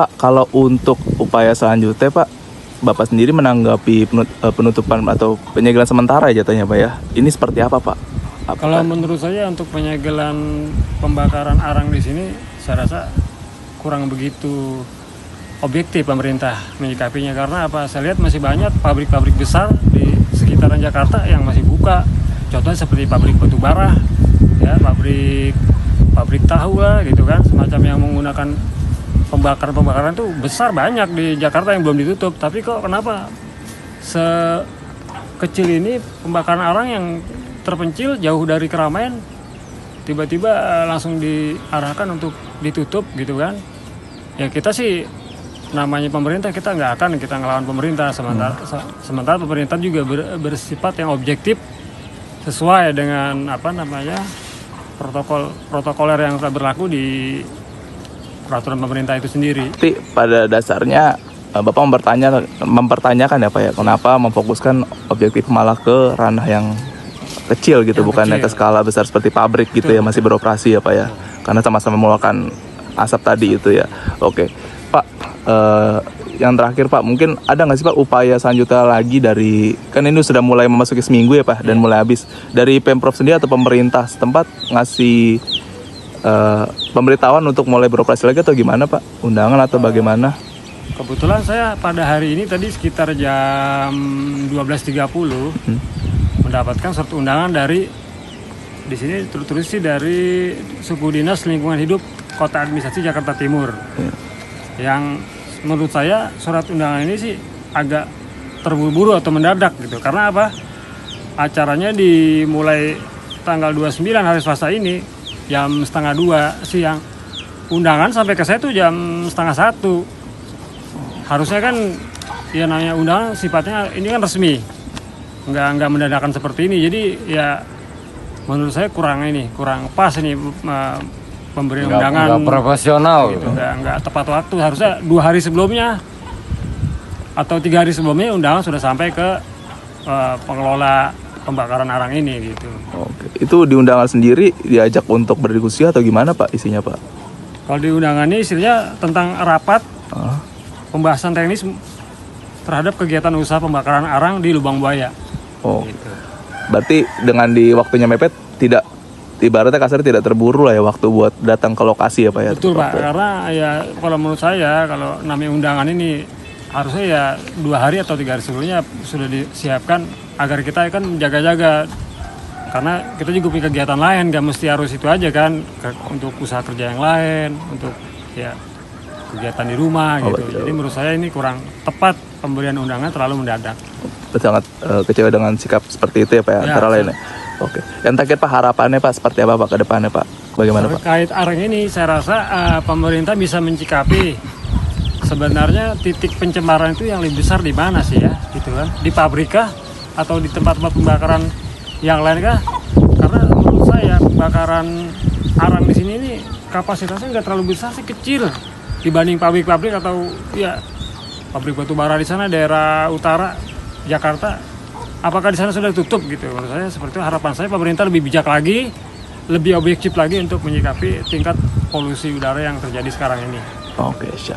Pak, kalau untuk upaya selanjutnya Pak, Bapak sendiri menanggapi penutupan atau penyegelan sementara ya jatuhnya Pak ya. Ini seperti apa Pak? Kalau menurut saya untuk penyegelan pembakaran arang di sini, saya rasa kurang begitu objektif pemerintah menyikapinya, karena apa? Saya lihat masih banyak pabrik-pabrik besar di sekitaran Jakarta yang masih buka. Contohnya seperti pabrik batu bara, ya, pabrik tahu lah, gitu kan, semacam yang menggunakan pembakaran itu besar banyak di Jakarta yang belum ditutup. Tapi kok kenapa sekecil ini pembakaran arang yang terpencil jauh dari keramaian tiba-tiba langsung diarahkan untuk ditutup gitu kan? Ya kita sih namanya pemerintah, kita nggak akan kita ngelawan pemerintah, sementara pemerintah juga bersifat yang objektif sesuai dengan protokoler yang telah berlaku di peraturan pemerintah itu sendiri. Tapi pada dasarnya Bapak mempertanyakan ya Pak ya, kenapa memfokuskan objektif malah ke ranah yang kecil gitu, bukannya ke skala besar seperti pabrik gitu ya, masih beroperasi ya Pak ya, karena sama-sama mengeluarkan asap tadi itu ya. Oke Pak, yang terakhir Pak, mungkin ada nggak sih Pak upaya selanjutnya lagi dari, kan ini sudah mulai memasuki seminggu ya Pak dan mulai habis, dari Pemprov sendiri atau pemerintah setempat ngasih pemberitahuan untuk mulai beroperasi lagi atau gimana Pak? Undangan atau bagaimana? Kebetulan saya pada hari ini tadi sekitar jam 12.30 mendapatkan surat undangan dari, di sini tertulis sih dari Suku Dinas Lingkungan Hidup Kota Administrasi Jakarta Timur. Yang menurut saya surat undangan ini sih agak terburu-buru atau mendadak gitu. Karena apa? Acaranya dimulai tanggal 29 hari Selasa ini jam 12:30 siang. Undangan sampai ke saya tuh jam 12:30. Harusnya kan ya namanya undangan sifatnya ini kan resmi. Nggak mendadakan seperti ini. Jadi ya menurut saya kurang pas ini pemberian undangan. Nggak profesional gitu. Nggak tepat waktu. Harusnya 2 hari sebelumnya atau 3 hari sebelumnya undangan sudah sampai ke pengelola pembakaran arang ini gitu. Oke. Itu di undangan sendiri diajak untuk berdiskusi atau gimana Pak isinya Pak? Kalau di undangan ini isinya tentang rapat pembahasan teknis terhadap kegiatan usaha pembakaran arang di Lubang Buaya. Oh. Gitu. Berarti dengan di waktunya mepet, tidak, ibaratnya kasar tidak terburu lah ya waktu buat datang ke lokasi ya Pak ya? Betul Pak, karena ya kalau menurut saya kalau namanya undangan ini harusnya ya 2 hari atau 3 hari sebelumnya sudah disiapkan agar kita kan menjaga-jaga, karena kita juga punya kegiatan lain, gak mesti harus itu aja kan, untuk usaha kerja yang lain, untuk ya kegiatan di rumah gitu. Betul. Jadi menurut saya ini kurang tepat, pemberian undangan terlalu mendadak. Sangat kecewa dengan sikap seperti itu ya Pak ya, antara lainnya. Oke. Yang terakhir Pak, harapannya Pak seperti apa Pak ke depannya Pak? Bagaimana Pak? Terkait arang ini saya rasa pemerintah bisa mencikapi sebenarnya titik pencemaran itu yang lebih besar di mana sih ya, gitu kan? Di pabrik kah atau di tempat-tempat pembakaran yang lain kah? Karena menurut saya pembakaran arang di sini ini kapasitasnya nggak terlalu besar sih, kecil dibanding pabrik-pabrik atau ya pabrik batu bara di sana daerah utara Jakarta. Apakah di sana sudah tutup gitu? Menurut saya seperti itu. Harapan saya pemerintah lebih bijak lagi, lebih objektif lagi untuk menyikapi tingkat polusi udara yang terjadi sekarang ini. Oke, siap.